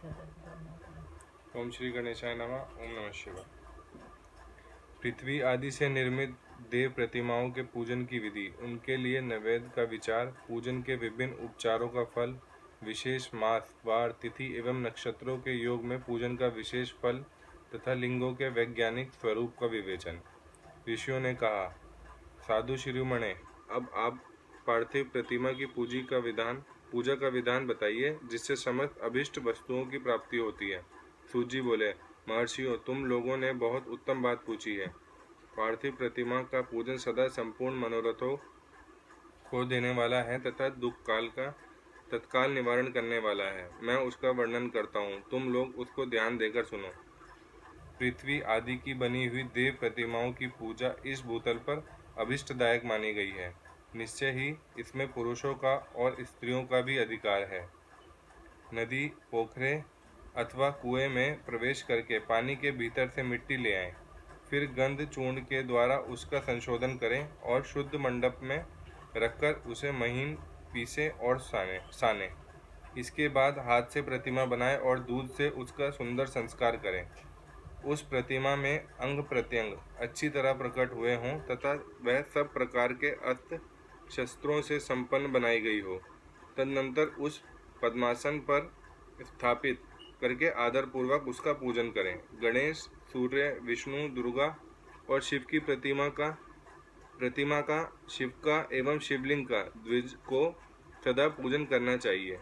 ओम श्री गणेशाय नमः। ओम नमः शिवाय। पृथ्वी आदि से निर्मित देव प्रतिमाओं के पूजन की विधि, उनके लिए नैवेद्य का विचार, पूजन के विभिन्न उपचारों का फल, विशेष मास, वार, तिथि एवं नक्षत्रों के योग में पूजन का विशेष फल तथा लिंगों के वैज्ञानिक स्वरूप का विवेचन। ऋषियों ने कहा, साधु शिरोमणे, अब आप पार्थिव प्रतिमा की पूजा का विधान बताइए, जिससे समस्त अभिष्ट वस्तुओं की प्राप्ति होती है। सूत जी बोले, महर्षियों, तुम लोगों ने बहुत उत्तम बात पूछी है। पार्थिव प्रतिमा का पूजन सदा संपूर्ण मनोरथों को देने वाला है तथा दुख काल का तत्काल निवारण करने वाला है। मैं उसका वर्णन करता हूँ, तुम लोग उसको ध्यान देकर सुनो। पृथ्वी आदि की बनी हुई देव प्रतिमाओं की पूजा इस भूतल पर अभिष्टदायक मानी गई है। निश्चय ही इसमें पुरुषों का और स्त्रियों का भी अधिकार है। नदी, पोखरे अथवा कुएं में प्रवेश करके पानी के भीतर से मिट्टी ले आएं, फिर गंध चूर्ण के द्वारा उसका संशोधन करें और शुद्ध मंडप में रखकर उसे महीन पीसे और साने। इसके बाद हाथ से प्रतिमा बनाएं और दूध से उसका सुंदर संस्कार करें। उस प्रतिमा में अंग प्रत्यंग अच्छी तरह प्रकट हुए हों तथा वह सब प्रकार के अस्त्र शस्त्रों से संपन्न बनाई गई हो। तदनंतर उस पद्मासन पर स्थापित करके आदर पूर्वक उसका पूजन करें। गणेश, सूर्य, विष्णु, दुर्गा और शिव की प्रतिमा का शिव का एवं शिवलिंग का द्विज को सदा पूजन करना चाहिए।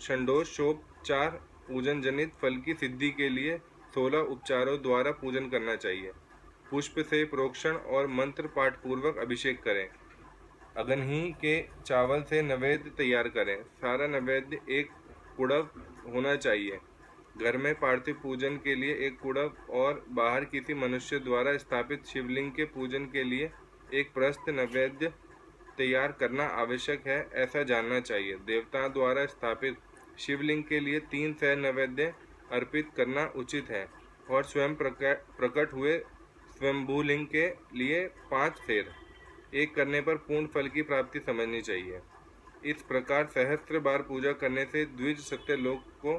षंडोषोपचार पूजन जनित फल की सिद्धि के लिए 16 उपचारों द्वारा पूजन करना चाहिए। पुष्प से प्रोक्षण और मंत्र पाठ पूर्वक अभिषेक करें। अगन्ही के चावल से नैवेद्य तैयार करें। सारा नैवेद्य एक कुड़व होना चाहिए। घर में पार्थिव पूजन के लिए एक कुड़व और बाहर किसी मनुष्य द्वारा स्थापित शिवलिंग के पूजन के लिए एक प्रस्थ नैवेद्य तैयार करना आवश्यक है, ऐसा जानना चाहिए। देवताओं द्वारा स्थापित शिवलिंग के लिए 3 सै नैवेद्य अर्पित करना उचित है और स्वयं प्रकट हुए स्वयंभूलिंग के लिए 5 फेर एक करने पर पूर्ण फल की प्राप्ति समझनी चाहिए। इस प्रकार सहस्त्र बार पूजा करने से द्विज सत्यलोक को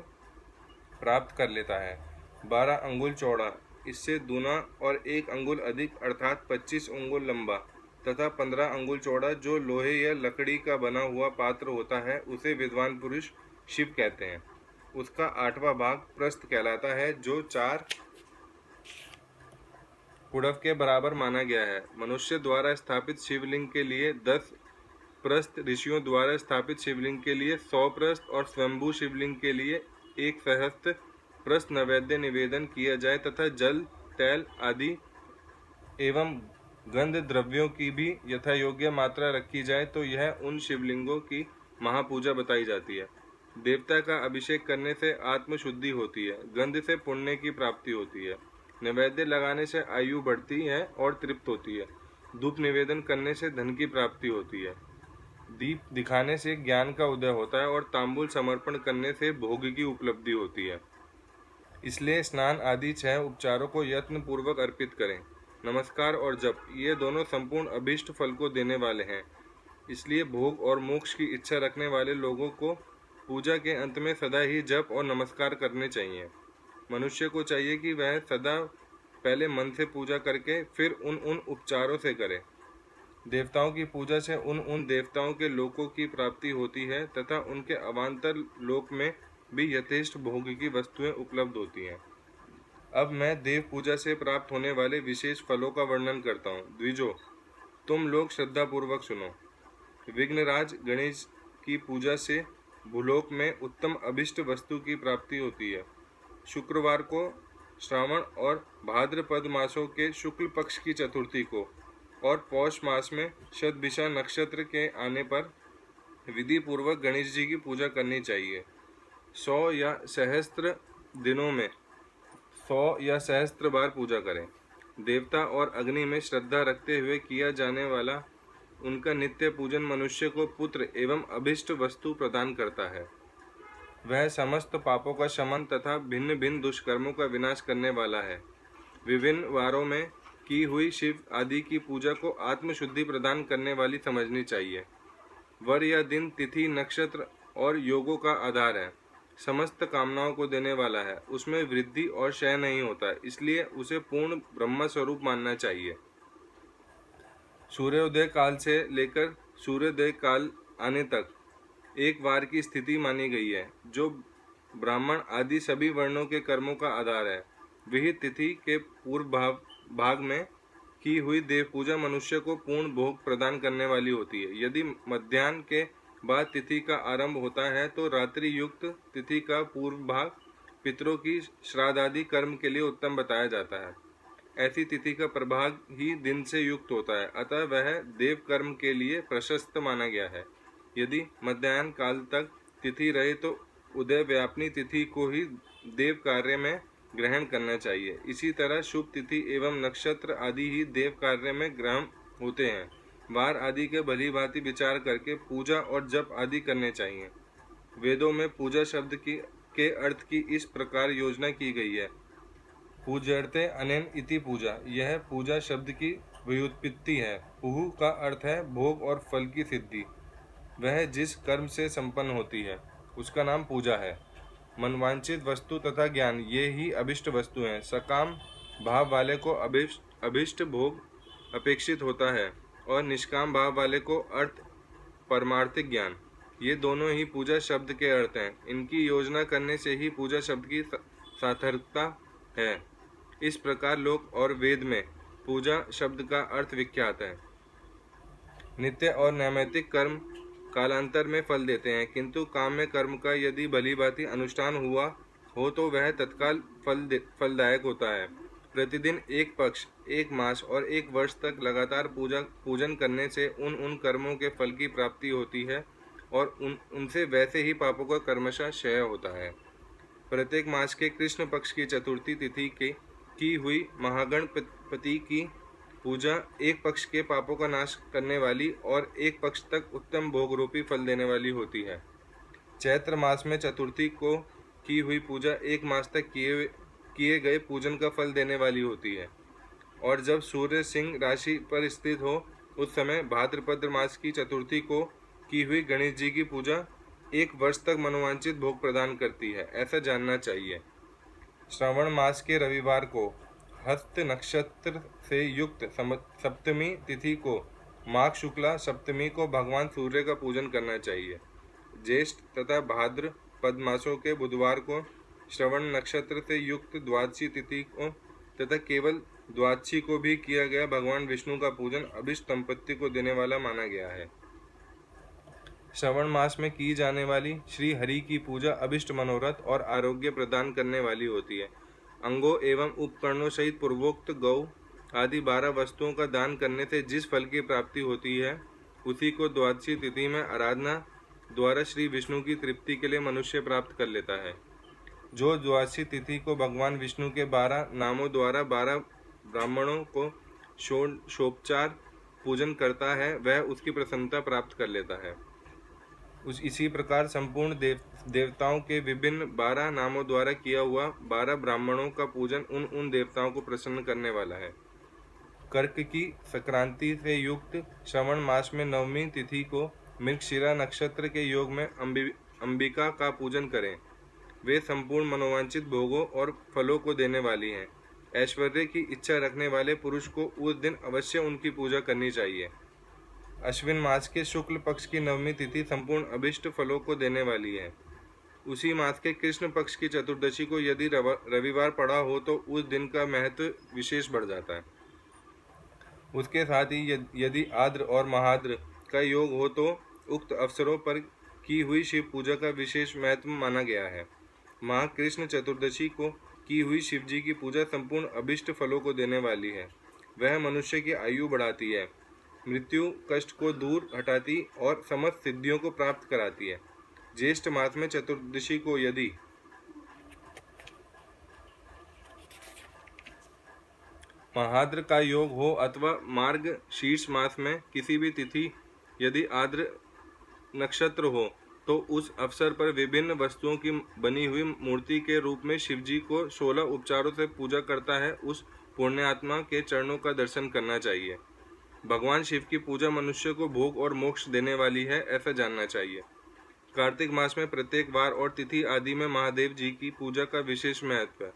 प्राप्त कर लेता है। 12 अंगुल चौड़ा, इससे दूना और 1 अंगुल अधिक अर्थात 25 अंगुल लंबा तथा 15 अंगुल चौड़ा जो लोहे या लकड़ी का बना हुआ पात्र होता है, उसे विद्वान पुरुष शिव कहते हैं। उसका 8वां भाग प्रस्थ कहलाता है, जो 4 कुड़व के बराबर माना गया है। मनुष्य द्वारा स्थापित शिवलिंग के लिए 10 प्रस्थ, ऋषियों द्वारा स्थापित शिवलिंग के लिए 100 प्रस्थ और स्वयंभू शिवलिंग के लिए 1 सहस्त्र प्रस्थ नैवेद्य निवेदन किया जाए तथा जल, तैल आदि एवं गंध द्रव्यों की भी यथायोग्य मात्रा रखी जाए तो यह उन शिवलिंगों की महापूजा बताई जाती है। देवता का अभिषेक करने से आत्मशुद्धि होती है, गंध से पुण्य की प्राप्ति होती है, नैवेद्य लगाने से आयु बढ़ती है और तृप्त होती है, धूप निवेदन करने से धन की प्राप्ति होती है, दीप दिखाने से ज्ञान का उदय होता है और तांबूल समर्पण करने से भोग की उपलब्धि होती है। इसलिए स्नान आदि 6 उपचारों को यत्न पूर्वक अर्पित करें। नमस्कार और जप, ये दोनों संपूर्ण अभीष्ट फल को देने वाले हैं। इसलिए भोग और मोक्ष की इच्छा रखने वाले लोगों को पूजा के अंत में सदा ही जप और नमस्कार करने चाहिए। मनुष्य को चाहिए कि वह सदा पहले मन से पूजा करके फिर उन उपचारों से करे। देवताओं की पूजा से उन देवताओं के लोकों की प्राप्ति होती है तथा उनके अवान्तर लोक में भी यथेष्ट भोग की वस्तुएं उपलब्ध होती हैं। अब मैं देव पूजा से प्राप्त होने वाले विशेष फलों का वर्णन करता हूँ। द्विजो, तुम लोग श्रद्धा पूर्वक सुनो। विघ्नराज गणेश की पूजा से भूलोक में उत्तम अभिष्ट वस्तु की प्राप्ति होती है। शुक्रवार को श्रावण और भाद्रपद मासों के शुक्ल पक्ष की चतुर्थी को और पौष मास में शतभिषा नक्षत्र के आने पर विधि पूर्वक गणेश जी की पूजा करनी चाहिए। 100 या सहस्त्र दिनों में 100 या सहस्त्र बार पूजा करें। देवता और अग्नि में श्रद्धा रखते हुए किया जाने वाला उनका नित्य पूजन मनुष्य को पुत्र एवं अभिष्ट वस्तु प्रदान करता है। वह समस्त पापों का शमन तथा भिन्न भिन्न दुष्कर्मों का विनाश करने वाला है। विभिन्न वारों में की हुई शिव आदि की पूजा को आत्मशुद्धि प्रदान करने वाली समझनी चाहिए। वर या दिन, तिथि, नक्षत्र और योगों का आधार है। समस्त कामनाओं को देने वाला है, उसमें वृद्धि और क्षय नहीं होता, इसलिए उसे पूर्ण ब्रह्म स्वरूप मानना चाहिए। सूर्योदय काल से लेकर सूर्योदय काल आने तक एक वार की स्थिति मानी गई है, जो ब्राह्मण आदि सभी वर्णों के कर्मों का आधार है। विहित तिथि के पूर्व भाग में की हुई देव पूजा मनुष्य को पूर्ण भोग प्रदान करने वाली होती है। यदि मध्याह्न के बाद तिथि का आरंभ होता है तो रात्रि युक्त तिथि का पूर्व भाग पितरों की श्राद्धादि कर्म के लिए उत्तम बताया जाता है। ऐसी तिथि का प्रभाग ही दिन से युक्त होता है, अतः वह देव कर्म के लिए प्रशस्त माना गया है। यदि मध्याह्न काल तक तिथि रहे तो उदय व्यापनी तिथि को ही देव कार्य में ग्रहण करना चाहिए। इसी तरह शुभ तिथि एवं नक्षत्र आदि ही देव कार्य में ग्रहण होते हैं। वार आदि के भली भांति विचार करके पूजा और जप आदि करने चाहिए। वेदों में पूजा शब्द के अर्थ की इस प्रकार योजना की गई है। पूज्यर्थे अनेन इति पूजा, यह पूजा शब्द की व्युत्पत्ति है। पुहु का अर्थ है भोग और फल की सिद्धि। वह जिस कर्म से संपन्न होती है उसका नाम पूजा है। मनवांचित वस्तु तथा ज्ञान ये ही अभिष्ट वस्तु हैं। सकाम भाव वाले को अभिष्ट भोग अपेक्षित होता है और निष्काम भाव वाले को अर्थ परमार्थिक ज्ञान, ये दोनों ही पूजा शब्द के अर्थ हैं। इनकी योजना करने से ही पूजा शब्द की सार्थकता है। इस प्रकार लोक और वेद में पूजा शब्द का अर्थ विख्यात है। नित्य और नैमित्तिक कर्म कालांतर में फल देते हैं, किंतु काम्य कर्म का यदि भली भांति अनुष्ठान हुआ हो तो वह तत्काल फलदायक होता है। प्रतिदिन एक पक्ष, एक मास और एक वर्ष तक लगातार पूजन करने से उन कर्मों के फल की प्राप्ति होती है और उनसे वैसे ही पापों का क्रमशः क्षय होता है। प्रत्येक मास के कृष्ण पक्ष की चतुर्थी तिथि की हुई महागणपति की पूजा एक पक्ष के पापों का नाश करने वाली और एक पक्ष तक उत्तम भोग रूपी फल देने वाली होती है। चैत्र मास में चतुर्थी को की हुई पूजा एक मास तक किए गए पूजन का फल देने वाली होती है, और जब सूर्य सिंह राशि पर स्थित हो उस समय भाद्रपद मास की चतुर्थी को की हुई गणेश जी की पूजा एक वर्ष तक मनोवांछित भोग प्रदान करती है, ऐसा जानना चाहिए। श्रावण मास के रविवार को हस्त नक्षत्र से युक्त सप्तमी तिथि को माघ शुक्ला सप्तमी को भगवान सूर्य का पूजन करना चाहिए। ज्येष्ठ तथा भाद्र पद मासों के बुधवार को श्रवण नक्षत्र से युक्त द्वादशी तिथि को तथा केवल द्वादशी को भी किया गया भगवान विष्णु का पूजन अभिष्ट संपत्ति को देने वाला माना गया है। श्रवण मास में की जाने वाली श्री हरि की पूजा अभिष्ट मनोरथ और आरोग्य प्रदान करने वाली होती है। अंगों एवं उपकरणों सहित पूर्वोक्त गौ आदि 12 वस्तुओं का दान करने से जिस फल की प्राप्ति होती है उसी को द्वादशी तिथि में आराधना द्वारा श्री विष्णु की तृप्ति के लिए मनुष्य प्राप्त कर लेता है। जो द्वादशी तिथि को भगवान विष्णु के 12 नामों द्वारा 12 ब्राह्मणों को षोडशोपचार पूजन करता है वह उसकी प्रसन्नता प्राप्त कर लेता है। इसी प्रकार संपूर्ण देवताओं के विभिन्न 12 नामों द्वारा किया हुआ 12 ब्राह्मणों का पूजन उन देवताओं को प्रसन्न करने वाला है। कर्क की संक्रांति से युक्त श्रवण मास में नवमी तिथि को मृगशिरा नक्षत्र के योग में अंबिका का पूजन करें। वे संपूर्ण मनोवांछित भोगों और फलों को देने वाली हैं। ऐश्वर्य की इच्छा रखने वाले पुरुष को उस दिन अवश्य उनकी पूजा करनी चाहिए। अश्विन मास के शुक्ल पक्ष की नवमी तिथि संपूर्ण अभिष्ट फलों को देने वाली है। उसी मास के कृष्ण पक्ष की चतुर्दशी को यदि रविवार पड़ा हो तो उस दिन का महत्व विशेष बढ़ जाता है। उसके साथ ही यदि आद्र और महाद्र का योग हो तो उक्त अवसरों पर की हुई शिव पूजा का विशेष महत्व माना गया है। माँ कृष्ण चतुर्दशी को की हुई शिव जी की पूजा संपूर्ण अभिष्ट फलों को देने वाली है। वह मनुष्य की आयु बढ़ाती है, मृत्यु कष्ट को दूर हटाती और समस्त सिद्धियों को प्राप्त कराती है। ज्येष्ठ मास में चतुर्दशी को यदि महाद्र का योग हो अथवा मार्ग शीर्ष मास में किसी भी तिथि यदि आद्र नक्षत्र हो तो उस अवसर पर विभिन्न वस्तुओं की बनी हुई मूर्ति के रूप में शिवजी को 16 उपचारों से पूजा करता है उस पुण्यात्मा के चरणों का दर्शन करना चाहिए। भगवान शिव की पूजा मनुष्य को भोग और मोक्ष देने वाली है, ऐसा जानना चाहिए। कार्तिक मास में प्रत्येक वार और तिथि आदि में महादेव जी की पूजा का विशेष महत्व है।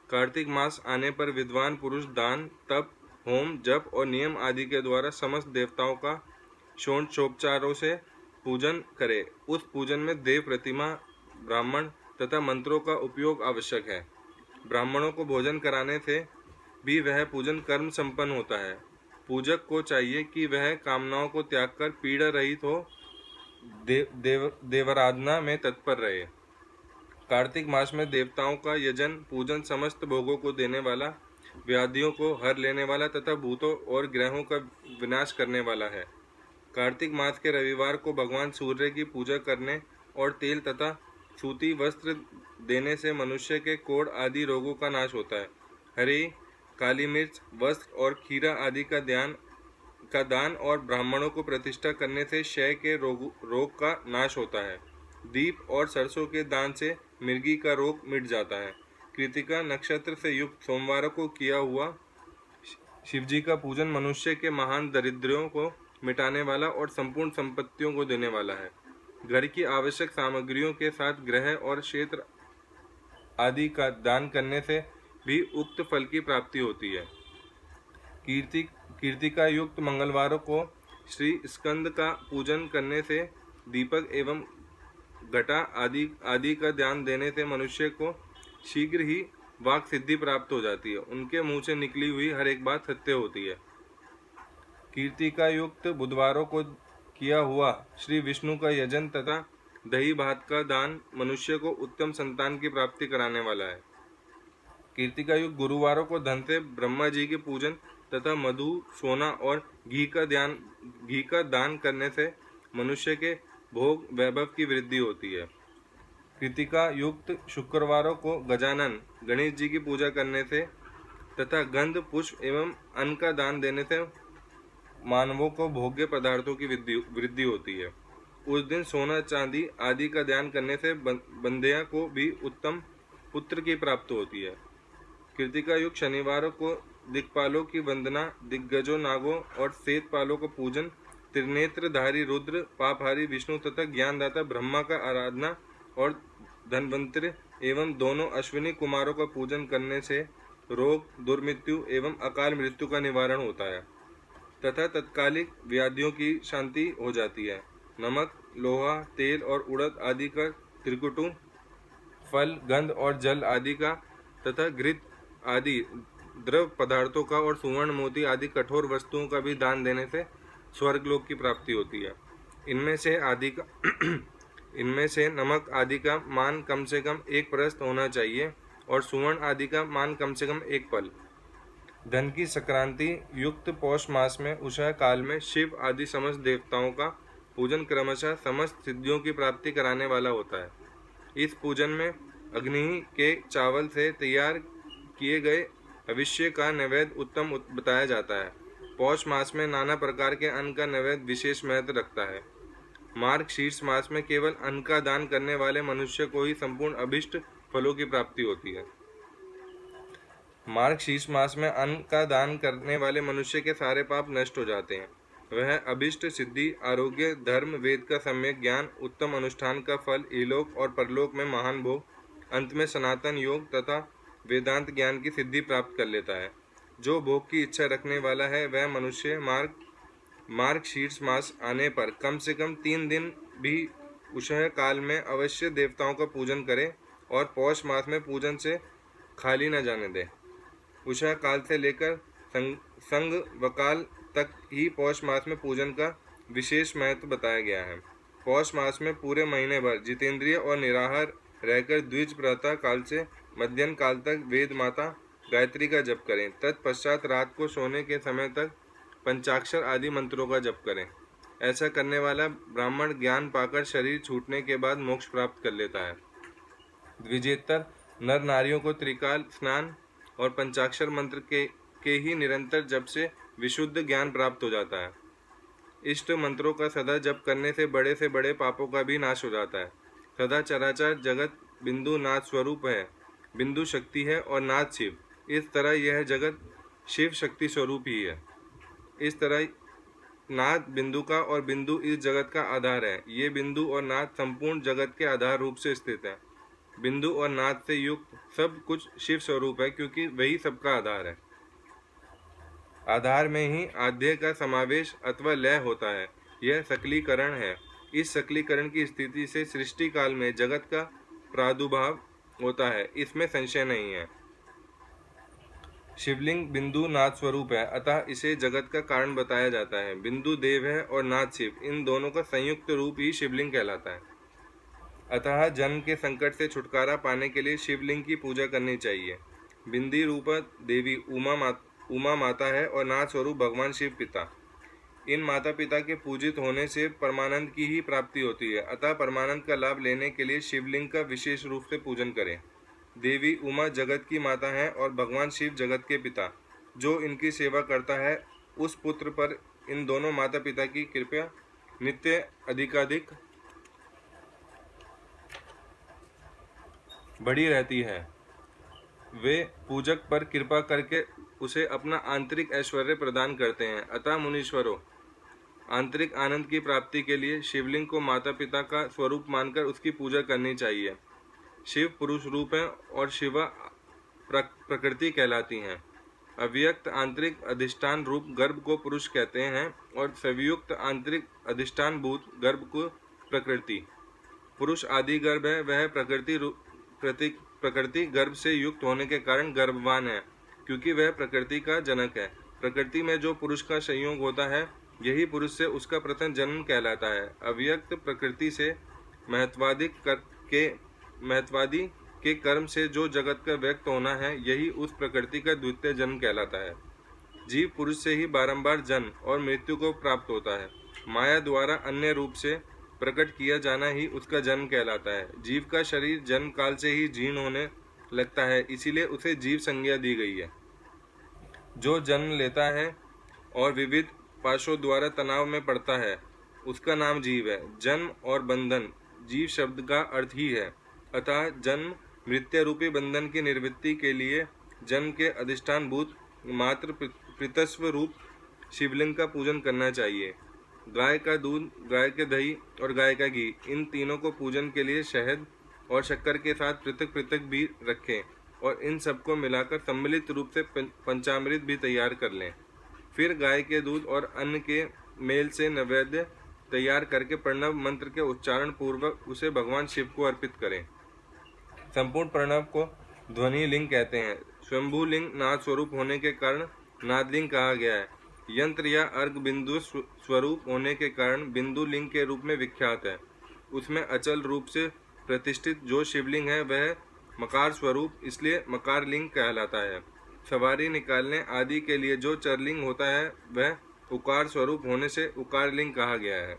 कार्तिक मास आने पर विद्वान पुरुष दान, तप, होम, जप और नियम आदि के द्वारा समस्त देवताओं का षोडशोपचारों से पूजन करे। उस पूजन में देव प्रतिमा, ब्राह्मण तथा मंत्रों का उपयोग आवश्यक है। ब्राह्मणों को भोजन कराने से भी वह पूजन कर्म संपन्न होता है। पूजक को चाहिए कि वह कामनाओं को त्याग कर पीड़ा रहित हो देवाराधना में तत्पर रहे। कार्तिक मास में देवताओं का यजन पूजन समस्त भोगों को देने वाला, व्याधियों को हर लेने वाला तथा भूतों और ग्रहों का विनाश करने वाला है। कार्तिक मास के रविवार को भगवान सूर्य की पूजा करने और तेल तथा सूती वस्त्र देने से मनुष्य के कोढ़ आदि रोगों का नाश होता है। हरी, काली मिर्च, वस्त्र और खीरा आदि का दान और ब्राह्मणों को प्रतिष्ठा करने से क्षय के रोग का नाश होता है। दीप और सरसों के दान से मिर्गी का रोग मिट जाता है। कृतिका नक्षत्र से युक्त सोमवार को किया हुआ शिवजी का पूजन मनुष्य के महान दरिद्रों को मिटाने वाला और संपूर्ण संपत्तियों को देने वाला है। घर की आवश्यक सामग्रियों के साथ ग्रह और क्षेत्र आदि का दान करने से भी उक्त फल की प्राप्ति होती है। कीर्तिका युक्त मंगलवारों को श्री स्कंद का पूजन करने से, दीपक एवं घटा आदि का ध्यान देने से मनुष्य को शीघ्र ही वाक सिद्धि प्राप्त हो जाती है। उनके मुंह से निकली हुई हर एक बात सत्य होती है। कीर्तिका युक्त बुधवारों को किया हुआ श्री विष्णु का यजन तथा दही भात का दान मनुष्य को उत्तम संतान की प्राप्ति कराने वाला है। कीर्तिका युक्त गुरुवारों को धन से ब्रह्मा जी के पूजन तथा मधु, सोना और घी का दान करने से मनुष्य के भोग वैभव की वृद्धि होती है। कृतिका युक्त शुक्रवारों को गजानन गणेश जी की पूजा करने से तथा गंध, पुष्प एवं अन्न का दान देने से मानवों को भोग्य पदार्थों की वृद्धि होती है। उस दिन सोना, चांदी आदि का दान करने से बंध्या को भी उत्तम पुत्र की प्राप्ति होती है। कृतिका युक्त शनिवारों को दिक्पालों की वंदना, दिग्गजों, नागों और श्वेतपालों का पूजन, त्रिनेत्रधारी रुद्र, पापहारी विष्णु तथा ज्ञानदाता ब्रह्मा का आराधना और धनवंतरि एवं दोनों अश्विनी कुमारों का पूजन करने से रोग, दुर्मृत्यु एवं अकाल मृत्यु का निवारण होता है तथा तत्कालिक व्याधियों की शांति हो जाती है। नमक, लोहा, तेल और उड़द आदि का त्रिकुटु, फल, गंध और जल आदि का तथा घृत आदि द्रव पदार्थों का और सुवर्ण, मोती आदि कठोर वस्तुओं का भी दान देने से स्वर्गलोक की प्राप्ति होती है। इनमें से नमक आदि का मान कम से कम 1 परस्त होना चाहिए और सुवर्ण आदि का मान कम से कम 1 पल। धन की संक्रांति युक्त पौष मास में उषा काल में शिव आदि समस्त देवताओं का पूजन क्रमशः समस्त सिद्धियों की प्राप्ति कराने वाला होता है। इस पूजन में अग्नि के चावल से तैयार किए गए अभिषेक का नैवेद्य उत्तम बताया जाता है। पौष मास में नाना प्रकार के अन्न का नैवेद्य विशेष महत्व रखता है। मार्गशीर्ष मास में केवल अन्न का दान करने वाले मनुष्य को ही संपूर्ण अभिष्ट फलों की प्राप्ति होती है। मार्गशीर्ष मास में अन्न का दान करने वाले मनुष्य के सारे पाप नष्ट हो जाते हैं। वह अभिष्ट सिद्धि, आरोग्य, धर्म, वेद का सम्यक ज्ञान, उत्तम अनुष्ठान का फल, इहलोक और परलोक में महान भोग, अंत में सनातन योग तथा वेदांत ज्ञान की सिद्धि प्राप्त कर लेता है। जो भोग की इच्छा रखने वाला है वह मनुष्य मार्गशीर्ष मास आने पर कम से कम 3 दिन भी उषः काल में अवश्य देवताओं का पूजन करे और पौष मास में पूजन से खाली न जाने दे। उषः काल से लेकर संग वकाल तक ही पौष मास में पूजन का विशेष महत्व बताया गया है। पौष मास में पूरे महीने भर जितेंद्रिय और निराहार रहकर द्विज प्रातः काल से मध्याह्न काल तक वेद माता गायत्री का जप करें। तत्पश्चात रात को सोने के समय तक पंचाक्षर आदि मंत्रों का जप करें। ऐसा करने वाला ब्राह्मण ज्ञान पाकर शरीर छूटने के बाद मोक्ष प्राप्त कर लेता है। द्विजेतर नर नारियों को त्रिकाल स्नान और पंचाक्षर मंत्र के ही निरंतर जप से विशुद्ध ज्ञान प्राप्त हो जाता है। इष्ट मंत्रों का सदा जप करने से बड़े पापों का भी नाश हो जाता है। सदा चराचर जगत बिंदु नाथ स्वरूप है, बिंदु शक्ति है और नाथ शिव। इस तरह यह जगत शिव शक्ति स्वरूप ही है। इस तरह नाद बिंदु का और बिंदु इस जगत का आधार है। ये बिंदु और नाद संपूर्ण जगत के आधार रूप से स्थित है। बिंदु और नाद से युक्त सब कुछ शिव स्वरूप है, क्योंकि वही सबका आधार है। आधार में ही आद्य का समावेश अथवा लय होता है। यह सकलीकरण है। इस सकलीकरण की स्थिति से सृष्टि काल में जगत का प्रादुर्भाव होता है, इसमें संशय नहीं है। शिवलिंग बिंदु नाद स्वरूप है, अतः इसे जगत का कारण बताया जाता है। बिंदु देव है और नाद शिव, इन दोनों का संयुक्त रूप ही शिवलिंग कहलाता है। अतः जन्म के संकट से छुटकारा पाने के लिए शिवलिंग की पूजा करनी चाहिए। बिंदी रूपा देवी उमा माता है और नाद स्वरूप भगवान शिव पिता। इन माता पिता के पूजित होने से परमानंद की ही प्राप्ति होती है। अतः परमानंद का लाभ लेने के लिए शिवलिंग का विशेष रूप से पूजन करें। देवी उमा जगत की माता है और भगवान शिव जगत के पिता। जो इनकी सेवा करता है उस पुत्र पर इन दोनों माता पिता की कृपा नित्य अधिकाधिक बड़ी रहती है। वे पूजक पर कृपा करके उसे अपना आंतरिक ऐश्वर्य प्रदान करते हैं। अतः मुनीश्वरों, आंतरिक आनंद की प्राप्ति के लिए शिवलिंग को माता पिता का स्वरूप मानकर उसकी पूजा करनी चाहिए। शिव पुरुष रूप है और शिवा प्रकृति कहलाती हैं। अव्यक्त आंतरिक अधिष्ठान रूप गर्भ को पुरुष कहते हैं और सवियुक्त आंतरिक अधिष्ठान भूत गर्भ को प्रकृति। पुरुष आदि गर्भ है, वह प्रकृति गर्भ से युक्त होने के कारण गर्भवान है, क्योंकि वह प्रकृति का जनक है। प्रकृति में जो पुरुष का संयोग होता है, यही पुरुष से उसका प्रथम जन्म कहलाता है। अव्यक्त प्रकृति से महत्वादी के कर्म से जो जगत का व्यक्त होना है, यही उस प्रकृति का द्वितीय जन्म कहलाता है। जीव पुरुष से ही बारंबार जन्म और मृत्यु को प्राप्त होता है। माया द्वारा अन्य रूप से प्रकट किया जाना ही उसका जन्म कहलाता है। जीव का शरीर जन्म काल से ही जीर्ण होने लगता है, इसीलिए उसे जीव संज्ञा दी गई है। जो जन्म लेता है और विविध पाशों द्वारा तनाव में पड़ता है, उसका नाम जीव है। जन्म और बंधन जीव शब्द का अर्थ ही है। अतः जन्म मृत्यु रूपी बंधन की निवृत्ति के लिए जन्म के अधिष्ठान भूत मात्र पितृत्व रूप शिवलिंग का पूजन करना चाहिए। गाय का दूध, गाय के दही और गाय का घी, इन तीनों को पूजन के लिए शहद और शक्कर के साथ पृथक पृथक भी रखें और इन सबको मिलाकर सम्मिलित रूप से पंचामृत भी तैयार कर लें। फिर गाय के दूध और अन्न के मेल से नैवेद्य तैयार करके प्रणव मंत्र के उच्चारण पूर्वक उसे भगवान शिव को अर्पित करें। संपूर्ण प्रणव को ध्वनि लिंग कहते हैं। स्वयंभू लिंग नाद स्वरूप होने के कारण नादलिंग कहा गया है। यंत्र या अर्घ बिंदु स्वरूप होने के कारण बिंदु लिंग के रूप में विख्यात है। उसमें अचल रूप से प्रतिष्ठित जो शिवलिंग है वह मकार स्वरूप, इसलिए मकार लिंग कहलाता है। सवारी निकालने आदि के लिए जो चरलिंग होता है वह उकार स्वरूप होने से उकार लिंग कहा गया है।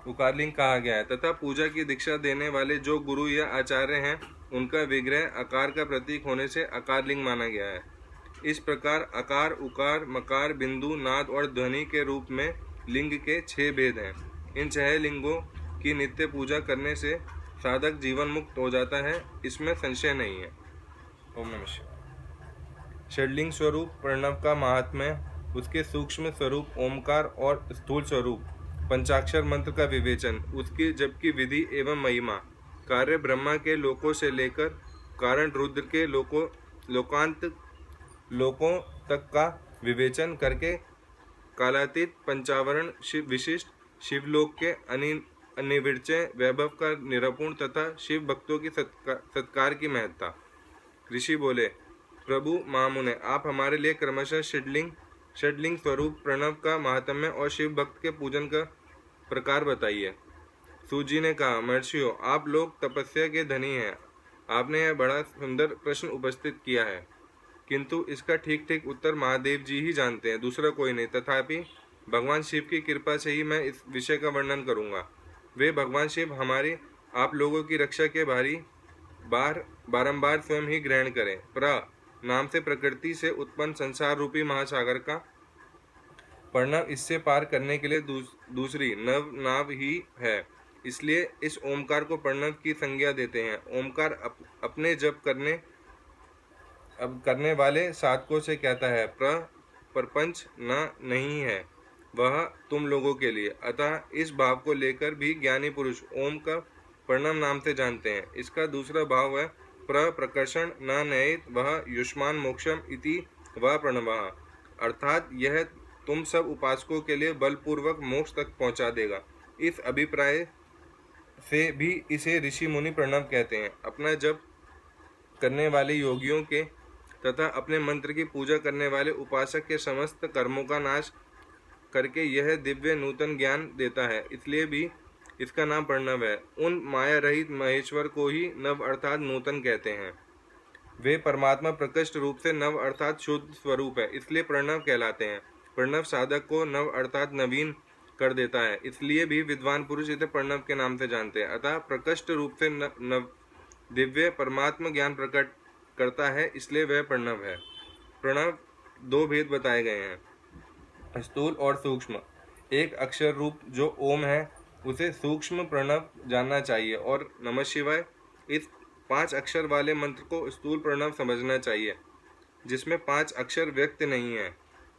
उकारलिंग कहा गया है तथा पूजा की दीक्षा देने वाले जो गुरु या आचार्य हैं, उनका विग्रह आकार का प्रतीक होने से आकारलिंग माना गया है। इस प्रकार आकार, उकार, मकार, बिंदु, नाद और ध्वनि के रूप में लिंग के 6 भेद हैं। इन 6 लिंगों की नित्य पूजा करने से साधक जीवन मुक्त हो जाता है, इसमें संशय नहीं है। ओम नमः शिवाय। षड्लिंग स्वरूप प्रणव का महात्म्य, उसके सूक्ष्म स्वरूप ओमकार और स्थूल स्वरूप पंचाक्षर मंत्र का विवेचन, उसकी जबकि विधि एवं महिमा, कार्य ब्रह्मा के लोकों से लेकर कारण रुद्र के लोकांत लोकों तक का विवेचन करके कालातीत पंचावरण विशिष्ट शिवलोक के अनिर्वचनीय वैभव का निरूपण तथा शिव भक्तों की सत्कार की महत्ता। ऋषि बोले, प्रभु महामुने, आप हमारे लिए क्रमशः षड्लिंग स्वरूप प्रणव का महात्म्य और शिव भक्त के पूजन का प्रकार बताइए। सूजी ने कहा, महर्षियों, आप लोग तपस्या के धनी हैं। आपने यह बड़ा सुंदर प्रश्न उपस्थित किया है, किंतु इसका ठीक ठीक उत्तर महादेव जी ही जानते हैं, दूसरा कोई नहीं। तथापि भगवान शिव की कृपा से ही मैं इस विषय का वर्णन करूंगा। वे भगवान शिव हमारी आप लोगों की रक्षा के बारंबार स्वयं ही ग्रहण करें। नाम से प्रकृति से उत्पन्न संसार रूपी महासागर का प्रणव इससे पार करने के लिए दूसरी नाव ही है, इसलिए इस ओमकार को प्रणव की संज्ञा देते हैं। ओमकार अपने जप अब करने वाले साधकों से कहता है, प्रपंच नहीं है वह तुम लोगों के लिए। अतः इस भाव को लेकर भी ज्ञानी पुरुष ओम का प्रणव नाम से जानते हैं। इसका दूसरा भाव है प्रकर्षण न नयेत वह युष्मान मोक्षम इति वह प्रणवः, अर्थात यह तुम सब उपासकों के लिए बलपूर्वक मोक्ष तक पहुंचा देगा। इस अभिप्राय से भी इसे ऋषि मुनि प्रणव कहते हैं। अपना जप करने वाले योगियों के तथा अपने मंत्र की पूजा करने वाले उपासक के समस्त कर्मों का नाश करके यह दिव्य नूतन ज्ञान देता है, इसलिए भी इसका नाम प्रणव है। उन माया रहित महेश्वर को ही नव अर्थात नूतन कहते हैं। वे परमात्मा प्रकृष्ट रूप से नव अर्थात शुद्ध स्वरूप है, इसलिए प्रणव कहलाते हैं। प्रणव साधक को नव अर्थात नवीन कर देता है, इसलिए भी विद्वान पुरुष इसे प्रणव के नाम से जानते हैं। अतः प्रकृष्ट रूप से नव दिव्य परमात्मा ज्ञान प्रकट करता है, इसलिए वह प्रणव है। प्रणव दो भेद बताए गए हैं, स्थूल और सूक्ष्म। एक अक्षर रूप जो ओम है उसे सूक्ष्म प्रणव जानना चाहिए और नमः शिवाय इस 5 अक्षर वाले मंत्र को स्थूल प्रणव समझना चाहिए। जिसमें 5 अक्षर व्यक्त नहीं है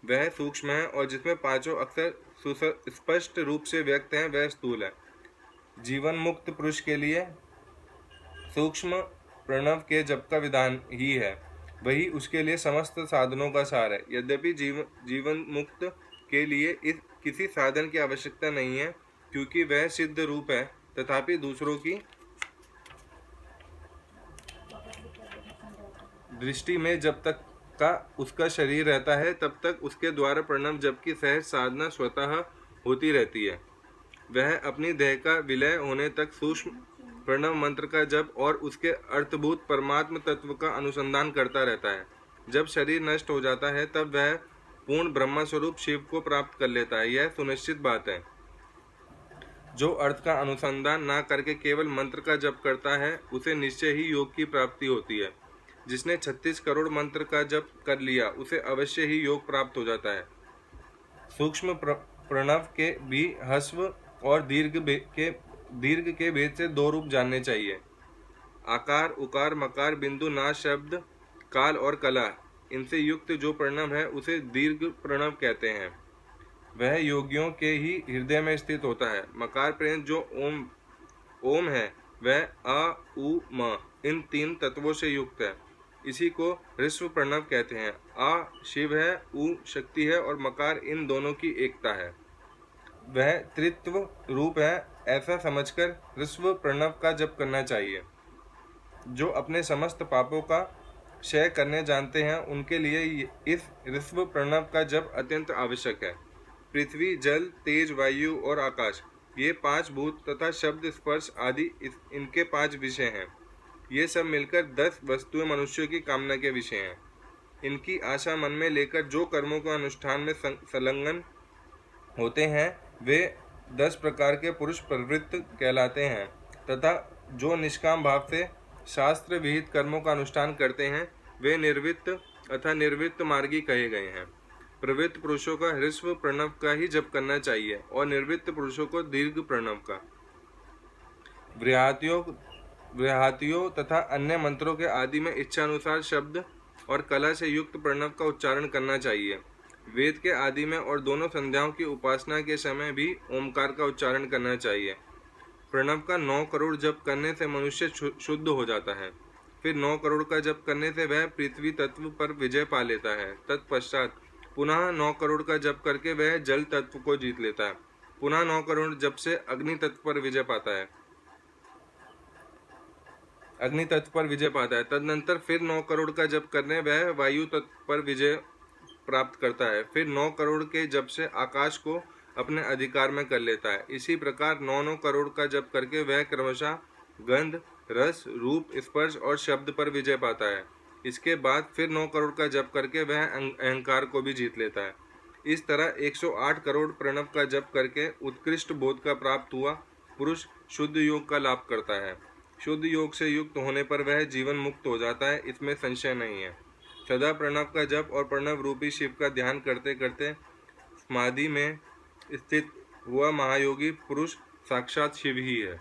वह सूक्ष्म है, और जिसमें 5 अक्षर स्पष्ट रूप से व्यक्त हैं वह स्थूल है। जीवन मुक्त पुरुष के लिए सूक्ष्म प्रणव के जप का विधान ही है, वही उसके लिए समस्त साधनों का सार है। यद्यपि जीवन मुक्त के लिए किसी साधन की आवश्यकता नहीं है, क्योंकि वह सिद्ध रूप है, तथापि दूसरों की दृष्टि में जब तक का उसका शरीर रहता है तब तक उसके द्वारा प्रणव जप की सहज साधना स्वतः होती रहती है। वह अपनी देह का विलय होने तक सूक्ष्म प्रणव मंत्र का जप और उसके अर्थभूत परमात्म तत्व का अनुसंधान करता रहता है। जब शरीर नष्ट हो जाता है तब वह पूर्ण ब्रह्म स्वरूप शिव को प्राप्त कर लेता है। यह सुनिश्चित बात है। जो अर्थ का अनुसंधान ना करके केवल मंत्र का जप करता है उसे निश्चय ही योग की प्राप्ति होती है। जिसने 36 करोड़ मंत्र का जप कर लिया उसे अवश्य ही योग प्राप्त हो जाता है। सूक्ष्म प्रणव के भी ह्रस्व और दीर्घ के भेद से 2 रूप जानने चाहिए। आकार, उकार, मकार, बिंदु, नाश, शब्द, काल और कला, इनसे युक्त जो प्रणव है उसे दीर्घ प्रणव कहते हैं। वह योगियों के ही हृदय में स्थित होता है। मकार पर्यंत जो ओम है वह अ, उ, म इन 3 तत्वों से युक्त है। इसी को ऋष्व प्रणव कहते हैं। आ शिव है, उ शक्ति है और मकार इन दोनों की एकता है। वह त्रित्व रूप है, ऐसा समझकर ऋष्व प्रणव का जप करना चाहिए। जो अपने समस्त पापों का क्षय करने जानते हैं उनके लिए इस ऋष्व प्रणव का जप अत्यंत आवश्यक है। पृथ्वी, जल, तेज, वायु और आकाश, ये 5 भूत तथा शब्द, स्पर्श आदि इनके 5 विषय हैं। ये सब मिलकर 10 वस्तुएं मनुष्य की कामना के विषय हैं। इनकी आशा मन में लेकर जो कर्मों के अनुष्ठान में संलग्न होते हैं वे 10 प्रकार के पुरुष प्रवृत्त कहलाते हैं, तथा जो निष्काम भाव से शास्त्र विहित कर्मों का अनुष्ठान करते हैं वे निर्वृत्त अथवा निर्वृत्त मार्गी कहे गए हैं। प्रवृत्त पुरुषों का ह्रस्व प्रणव का ही जप करना चाहिए और निर्वृत्त पुरुषों को दीर्घ प्रणव का। बृहतियों तथा अन्य मंत्रों के आदि में इच्छानुसार शब्द और कला से युक्त प्रणव का उच्चारण करना चाहिए। वेद के आदि में और दोनों संध्याओं की उपासना के समय भी ओमकार का उच्चारण करना चाहिए। प्रणव का 9 करोड़ जप करने से मनुष्य शुद्ध हो जाता है। फिर 9 करोड़ का जप करने से वह पृथ्वी तत्व पर विजय पा लेता है। तत्पश्चात पुनः 9 करोड़ का जप करके वह जल तत्व को जीत लेता है। पुनः 9 करोड़ जप से अग्नि तत्व पर विजय पाता है। तदनंतर फिर 9 करोड़ का जप करने वह वायु तत्व पर विजय प्राप्त करता है। फिर 9 करोड़ के जप से आकाश को अपने अधिकार में कर लेता है। इसी प्रकार 9 करोड़ का जप करके वह क्रमशः गंध, रस, रूप, स्पर्श और शब्द पर विजय पाता है। इसके बाद फिर 9 करोड़ का जप करके वह अहंकार को भी जीत लेता है। इस तरह 108 करोड़ प्रणव का जप करके उत्कृष्ट बोध का प्राप्त हुआ पुरुष शुद्ध योग का लाभ करता है। शुद्ध योग से युक्त होने पर वह जीवन मुक्त हो जाता है, इसमें संशय नहीं है। सदा प्रणव का जप और प्रणव रूपी शिव का ध्यान करते करते समाधि में स्थित हुआ महायोगी पुरुष साक्षात शिव ही है।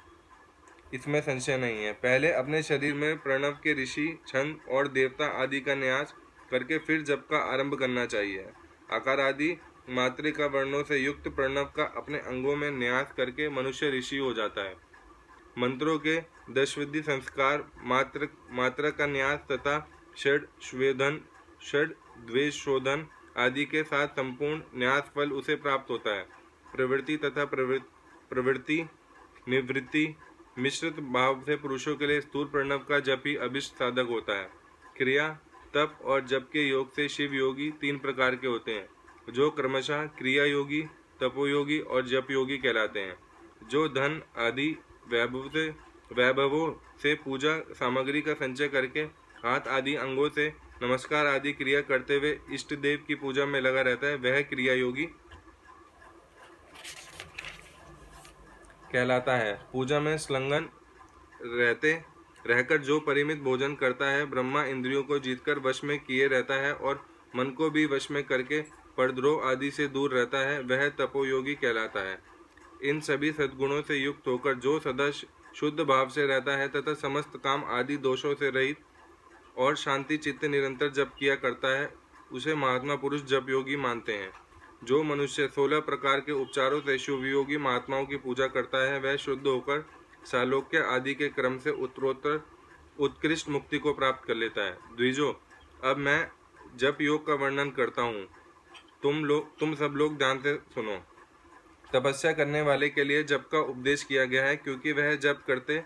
इसमें संशय नहीं है। पहले अपने शरीर में प्रणव के ऋषि, छंद और देवता आदि का न्यास करके फिर जप का आरंभ करना चाहिए। आकार आदि मात्रिका वर्णों से युक्त प्रणव का अपने अंगों में न्यास करके मनुष्य ऋषि हो जाता है। मंत्रों के 10 विधि संस्कार, मात्रा का न्यास तथा षड स्वेदन, षड द्वेषोधन आदि के साथ संपूर्ण न्यास फल उसे प्राप्त होता है। प्रवृत्ति तथा प्रवृत्ति निवृत्ति मिश्रित भाव से पुरुषों के लिए स्थूल प्रणव का जप ही अभिष्ट साधक होता है। क्रिया, तप और जप के योग से शिव योगी 3 प्रकार के होते हैं, जो क्रमशः क्रिया योगी, तपोयोगी और जप योगी कहलाते हैं। जो धन आदि वैभवों से पूजा सामग्री का संचय करके हाथ आदि अंगों से नमस्कार आदि क्रिया करते हुए इष्ट देव की पूजा में लगा रहता है, वह क्रिया योगी कहलाता है। पूजा में संलग्न रहकर जो परिमित भोजन करता है, ब्रह्मा इंद्रियों को जीतकर वश में किए रहता है और मन को भी वश में करके परद्रोह आदि से दूर रहता है, वह तपोयोगी कहलाता है। इन सभी सद्गुणों से युक्त होकर जो सदा शुद्ध भाव से रहता है तथा समस्त काम आदि दोषों से रहित और शांति चित्त निरंतर जप किया करता है, उसे महात्मा पुरुष जप योगी मानते हैं। जो मनुष्य 16 प्रकार के उपचारों से शुभ योगी महात्माओं की पूजा करता है, वह शुद्ध होकर सालोक्य आदि के क्रम से उत्तरोत्तर उत्कृष्ट मुक्ति को प्राप्त कर लेता है। द्विजो, अब मैं जप योग का वर्णन करता हूँ, तुम सब लोग ध्यान से सुनो। तपस्या करने वाले के लिए जप का उपदेश किया गया है, क्योंकि वह जप करते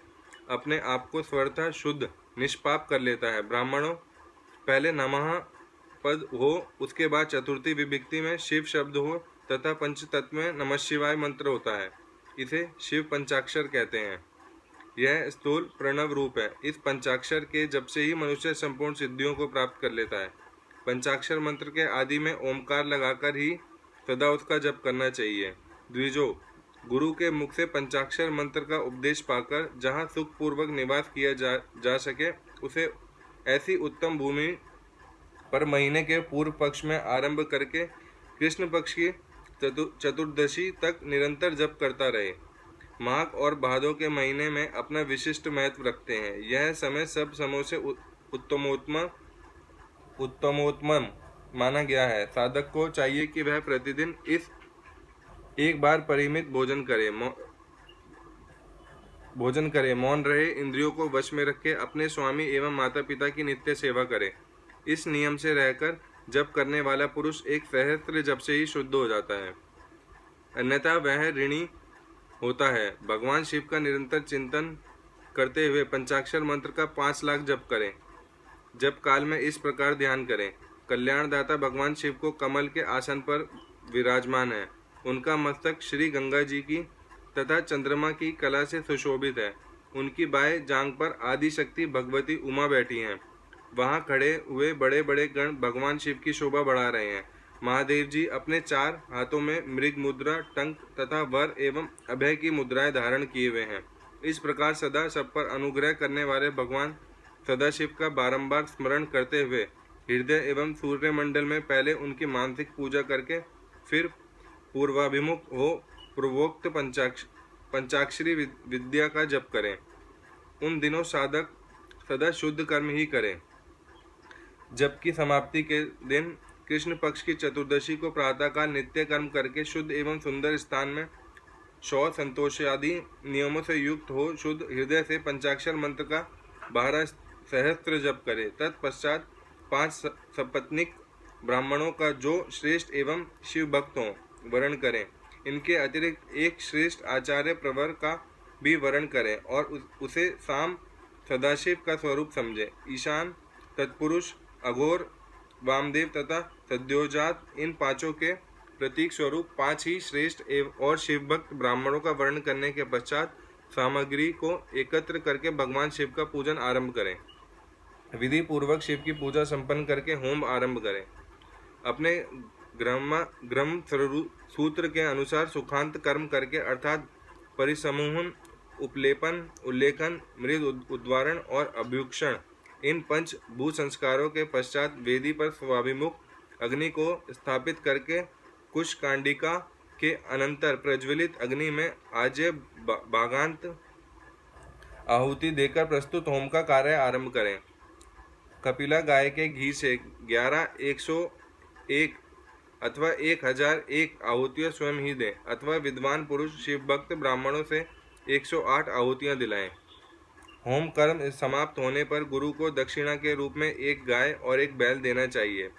अपने आप को स्वतः शुद्ध निष्पाप कर लेता है। ब्राह्मणों, पहले नमः पद हो, उसके बाद चतुर्थी विभक्ति में शिव शब्द हो तथा पंचतत्व में नमः शिवाय मंत्र होता है। इसे शिव पंचाक्षर कहते हैं। यह स्थूल प्रणव रूप है। इस पंचाक्षर के जप से ही मनुष्य संपूर्ण सिद्धियों को प्राप्त कर लेता है। पंचाक्षर मंत्र के आदि में ओमकार लगाकर ही सदा उसका जप करना चाहिए। द्विजो, गुरु के मुख से पंचाक्षर मंत्र का उपदेश पाकर जहाँ सुख पूर्वक निवास किया जा सके, उसे ऐसी उत्तम भूमि पर महीने के पूर्व पक्ष में आरंभ करके कृष्ण पक्ष की चतुर्दशी तक निरंतर जप करता रहे। माघ और भादों के महीने में अपना विशिष्ट महत्व रखते हैं। यह समय सब समयों से उत्तमोत्तम माना गया है। साधक को चाहिए कि वह प्रतिदिन इस एक बार परिमित भोजन करे, मौन रहे, इंद्रियों को वश में रखे, अपने स्वामी एवं माता पिता की नित्य सेवा करे। इस नियम से रहकर जप करने वाला पुरुष एक सहस्त्र जप से ही शुद्ध हो जाता है, अन्यथा वह ऋणी होता है। भगवान शिव का निरंतर चिंतन करते हुए पंचाक्षर मंत्र का 5 लाख जप करें। जप काल में इस प्रकार ध्यान करें। कल्याणदाता भगवान शिव को कमल के आसन पर विराजमान है। उनका मस्तक श्री गंगा जी की तथा चंद्रमा की कला से सुशोभित है। उनकी बाएं जांघ पर आदि शक्ति भगवती उमा बैठी हैं। वहां खड़े हुए बड़े बड़े गण भगवान शिव की शोभा बढ़ा रहे हैं। महादेव जी अपने 4 हाथों में मृग मुद्रा, टंक तथा वर एवं अभय की मुद्राएं धारण किए हुए हैं। इस प्रकार सदा सब पर अनुग्रह करने वाले भगवान सदाशिव का बारंबार स्मरण करते हुए हृदय एवं सूर्यमंडल में पहले उनकी मानसिक पूजा करके फिर पूर्वाभिमुख हो पूर्वोक्त पंचाक्षरी विद्या का जप करें। उन दिनों साधक सदा शुद्ध कर्म ही करें। जप की समाप्ति के दिन कृष्ण पक्ष की चतुर्दशी को प्रातःकाल नित्य कर्म करके शुद्ध एवं सुंदर स्थान में शौच संतोष आदि नियमों से युक्त हो शुद्ध हृदय से पंचाक्षर मंत्र का 12 सहस्त्र जप करे। तत्पश्चात 5 सपत्निक ब्राह्मणों का जो श्रेष्ठ एवं शिव भक्त हों वर्ण करें। इनके अतिरिक्त एक श्रेष्ठ आचार्य प्रवर का भी वर्ण करें और उसे साम सदाशिव का स्वरूप समझे। ईशान, तत्पुरुष, अघोर, वामदेव तथा सद्योजात इन 5 के प्रतीक स्वरूप 5 ही श्रेष्ठ और शिवभक्त ब्राह्मणों का वर्ण करने के पश्चात सामग्री को एकत्र करके भगवान शिव का पूजन आरंभ करें। विधि पूर्वक शिव की पूजा संपन्न करके होम आरंभ करें। अपने ग्रम सूत्र के अनुसार सुखांत कर्म करके अर्थात परिसमूहन, उपलेपन, उल्लेखन, मृद उद्वारण और अभ्युक्षण इन 5 भू संस्कारों के पश्चात वेदी पर स्वाभिमुख अग्नि को स्थापित करके कुश कांडिका के अनंतर प्रज्वलित अग्नि में आज्य भागांत आहुति देकर प्रस्तुत होम का कार्य आरंभ करें। कपिला गाय के घी से 11 101 अथवा 1001 आहुतियां स्वयं ही दें अथवा विद्वान पुरुष शिव भक्त ब्राह्मणों से 108 आहुतियां दिलाएं। होम कर्म समाप्त होने पर गुरु को दक्षिणा के रूप में एक गाय और एक बैल देना चाहिए।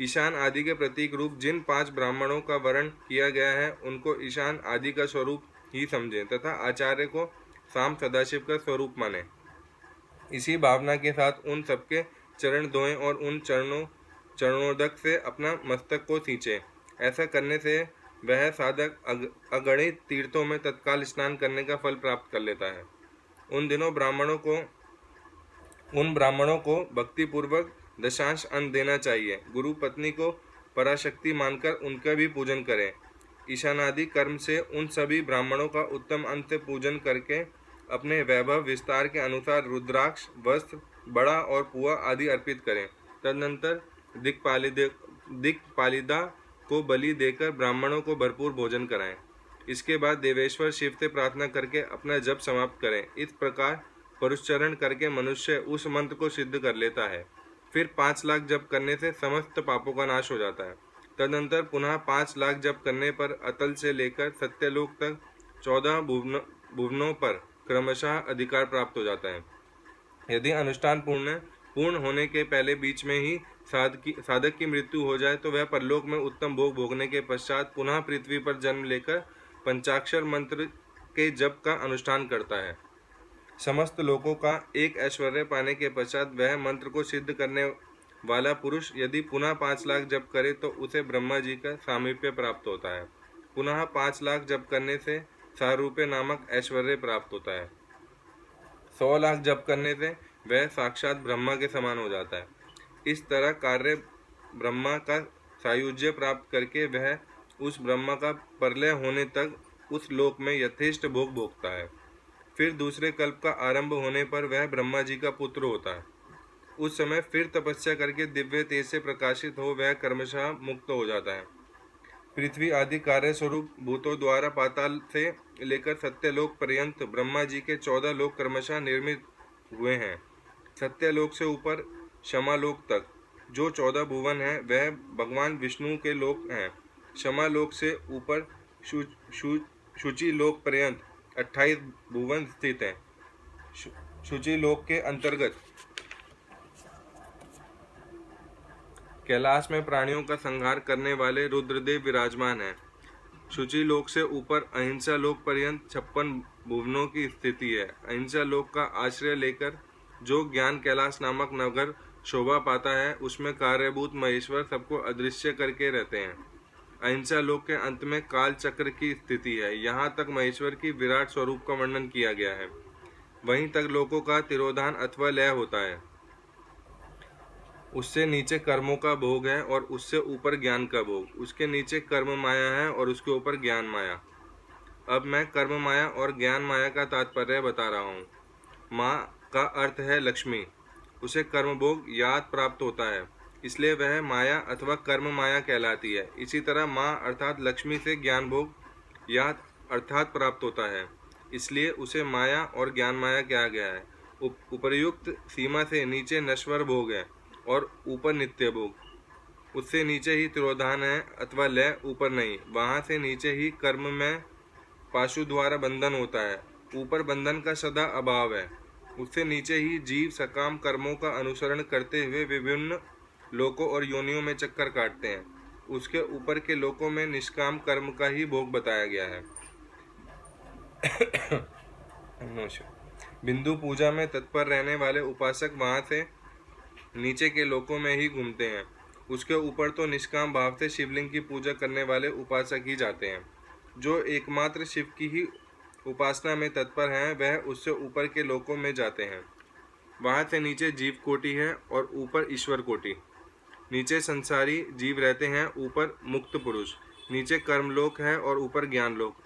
ईशान आदि के प्रतीक रूप जिन 5 ब्राह्मणों का वर्ण किया गया है उनको ईशान आदि का स्वरूप ही समझें तथा आचार्य को शाम सदाशिव का स्वरूप माने। इसी भावना के साथ उन सबके चरण धोएं और उन चरणोदक से अपना मस्तक को सींचें। ऐसा करने से वह साधक अगणित तीर्थों में तत्काल स्नान करने का फल प्राप्त कर लेता है। उन ब्राह्मणों को भक्तिपूर्वक दशांश अन्न देना चाहिए। गुरु पत्नी को पराशक्ति मानकर उनका भी पूजन करें। ईशानादि कर्म से उन सभी ब्राह्मणों का उत्तम अन्न से पूजन करके अपने वैभव विस्तार के अनुसार रुद्राक्ष, वस्त्र, बड़ा और पुआ आदि अर्पित करें। तदनंतर दिक्पालिदा को बलि देकर ब्राह्मणों को भरपूर भोजन कराएं। इसके बाद देवेश्वर शिव से प्रार्थना करके अपना जप समाप्त करें। इस प्रकार परुश्चरण करके मनुष्य उस मंत्र को सिद्ध कर लेता है। फिर 5 लाख जप करने से समस्त पापों का नाश हो जाता है। तदनंतर पुनः 5 लाख जप करने पर अतल से लेकर सत्यलोक तक 14 भुवनों पर क्रमशः अधिकार प्राप्त हो जाता है। यदि अनुष्ठान पूर्ण होने के पहले बीच में ही साधक की मृत्यु हो जाए तो वह परलोक में उत्तम भोग भोगने के पश्चात पुनः पृथ्वी पर जन्म लेकर पंचाक्षर मंत्र के जप का अनुष्ठान करता है। समस्त लोकों का एक ऐश्वर्य पाने के पश्चात वह मंत्र को सिद्ध करने वाला पुरुष यदि पुनः 5 लाख जप करे तो उसे ब्रह्मा जी का सामीप्य प्राप्त होता है। पुनः 5 लाख जप करने से सारूप्य नामक ऐश्वर्य प्राप्त होता है। 100 लाख जप करने से वह साक्षात ब्रह्मा के समान हो जाता है। इस तरह कार्य ब्रह्मा का सायुज्य प्राप्त करके वह उस ब्रह्मा का प्रलय होने तक उस लोक में यथेष्ट भोग भोगता है। फिर दूसरे कल्प का आरंभ होने पर वह ब्रह्मा जी का पुत्र होता है। उस समय फिर तपस्या करके दिव्य तेज से प्रकाशित हो वह क्रमशः मुक्त हो जाता है। पृथ्वी आदि कार्य स्वरूप भूतों द्वारा पाताल से लेकर सत्यलोक पर्यंत ब्रह्मा जी के 14 लोक क्रमशः निर्मित हुए हैं। सत्यलोक से ऊपर क्षमालोक तक जो 14 भुवन हैं वह भगवान विष्णु के लोक हैं। क्षमालोक से ऊपर शुचि लोक पर्यंत 28 भुवन स्थित हैं। शुचि लोक के अंतर्गत कैलाश में प्राणियों का संहार करने वाले रुद्रदेव विराजमान हैं। शुचि लोक से ऊपर अहिंसा लोक पर्यंत 56 भुवनों की स्थिति है। अहिंसा लोक का आश्रय लेकर जो ज्ञान कैलाश नामक नगर शोभा पाता है उसमें कार्यभूत महेश्वर सबको अदृश्य करके रहते हैं। अहिंसा लोक के अंत में काल चक्र की स्थिति है। यहाँ तक महेश्वर की विराट स्वरूप का वर्णन किया गया है। वहीं तक लोकों का तिरोधान अथवा लय होता है। उससे नीचे कर्मों का भोग है और उससे ऊपर ज्ञान का भोग। उसके नीचे कर्म माया है और उसके ऊपर ज्ञान माया। अब मैं कर्म माया और ज्ञान माया का तात्पर्य बता रहा हूँ। माँ का अर्थ है लक्ष्मी। उसे कर्म भोग याद प्राप्त होता है, इसलिए वह माया अथवा कर्म माया कहलाती है। इसी तरह माँ अर्थात लक्ष्मी से ज्ञान भोग याद अर्थात प्राप्त होता है, इसलिए उसे माया और ज्ञान माया कहा गया है। उपर्युक्त सीमा से नीचे नश्वर भोग है और ऊपर नित्य भोग। उससे नीचे ही तिरोधान है अथवा लय, ऊपर नहीं। वहाँ से नीचे ही कर्म में पाशु द्वारा बंधन होता है, ऊपर बंधन का सदा अभाव है। उससे नीचे ही जीव सकाम कर्मों का अनुसरण करते हुए विभिन्न लोकों और योनियों में चक्कर काटते हैं। उसके ऊपर के लोकों में निष्काम कर्म का ही भोग बताया गया है। बिंदु पूजा में तत्पर रहने वाले उपासक वहाँ से नीचे के लोकों में ही घूमते हैं। उसके ऊपर तो निष्काम भाव से शिवलिंग की पूजा करने वाले उपासक ही जाते हैं। जो एकमात्र शिव की ही उपासना में तत्पर हैं वह उससे ऊपर के लोकों में जाते हैं। वहाँ से नीचे जीव कोटि है और ऊपर ईश्वर कोटि। नीचे संसारी जीव रहते हैं, ऊपर मुक्त पुरुष। नीचे कर्मलोक है और ऊपर ज्ञानलोक।